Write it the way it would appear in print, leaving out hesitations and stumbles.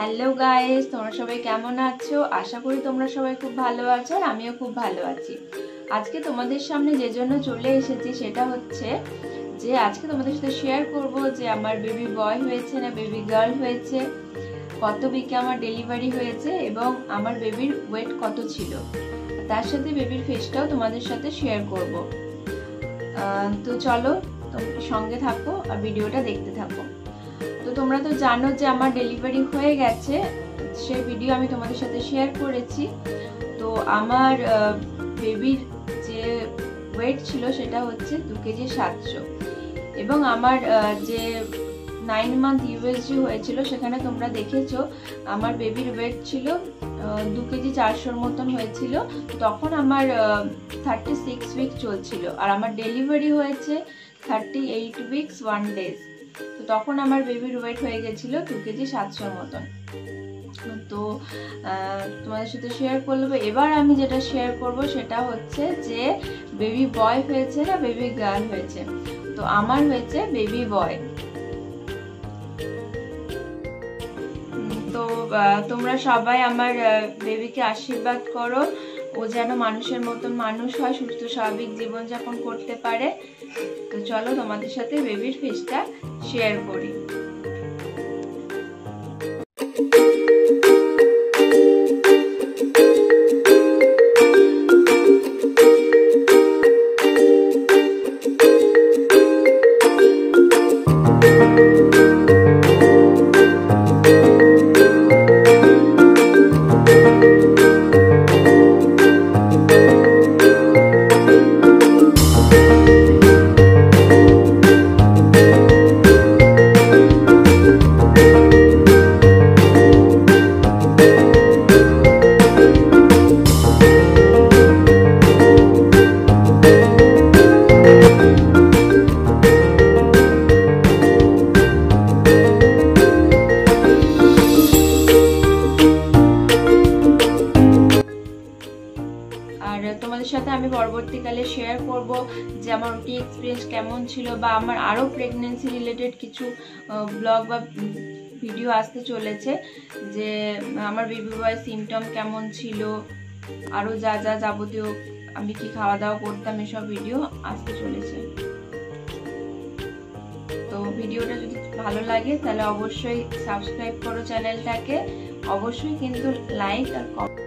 Hello guys, তোমরা সবাই কেমন আছো? আশা করি তোমরা সবাই খুব ভালো আছো আর আমিও খুব ভালো আছি। আজকে তোমাদের সামনে যে জন্য চলে এসেছি সেটা হচ্ছে যে আজকে তোমাদের সাথে শেয়ার করব যে আমার বেবি বয় হয়েছে না বেবি গার্ল হয়েছে, কত উইকে আমার ডেলিভারি হয়েছে এবং আমার বেবির ওয়েট কত ছিল, তার সাথে বেবির ফেসটাও তোমাদের সাথে শেয়ার করব। তো চলো সঙ্গে থাকো আর ভিডিওটা দেখতে থাকো। তো তোমরা তো জানো যে আমার ডেলিভারি হয়ে গেছে, সেই ভিডিও আমি তোমাদের সাথে শেয়ার করেছি। তো আমার বেবির যে ওয়েট ছিল সেটা হচ্ছে 2 কেজি 700 এবং আমার যে 9 মান্থ ইউএসজি হয়েছিল সেখানে তোমরা দেখেছো আমার বেবির ওয়েট ছিল 2 কেজি 400 মতন হয়েছিল। তখন আমার 36 উইক চলছিল আর আমার ডেলিভারি হয়েছে 38 উইকস 1 ডেজ। তো তখন আমার বেবির ওয়েট হয়ে গেছিল 2 কেজি 700 মতন। তো তোমাদের সাথে শেয়ার করবো। এবার আমি যেটা শেয়ার করব সেটা হচ্ছে যে বেবি বয় হয়েছে না বেবি গার্ল হয়েছে। তো আমার হয়েছে বেবি বয়। তো তোমরা সবাই আমার বেবিকে আশীর্বাদ করো, ও যেন মানুষের মতন মানুষ হয়, সুস্থ স্বাভাবিক জীবনযাপন করতে পারে। তো চলো তোমাদের সাথে বেবির ফেসটা শেয়ার করি। আর তোমাদের সাথে আমি পরবর্তীকালে শেয়ার করব যে আমার ওটি এক্সপিরিয়েন্স কেমন ছিল, বা আমার আরও প্রেগনেন্সি রিলেটেড কিছু ব্লগ বা ভিডিও আসতে চলেছে, যে আমার বেবি বয় সিমটম কেমন ছিল, আরও যা যা যাবতীয় আমি কি খাওয়া দাওয়া করতাম, এসব ভিডিও আসতে চলেছে। তো ভিডিওটা যদি ভালো লাগে তাহলে অবশ্যই সাবস্ক্রাইব করো চ্যানেলটাকে, অবশ্যই কিন্তু লাইক আর কমেন্ট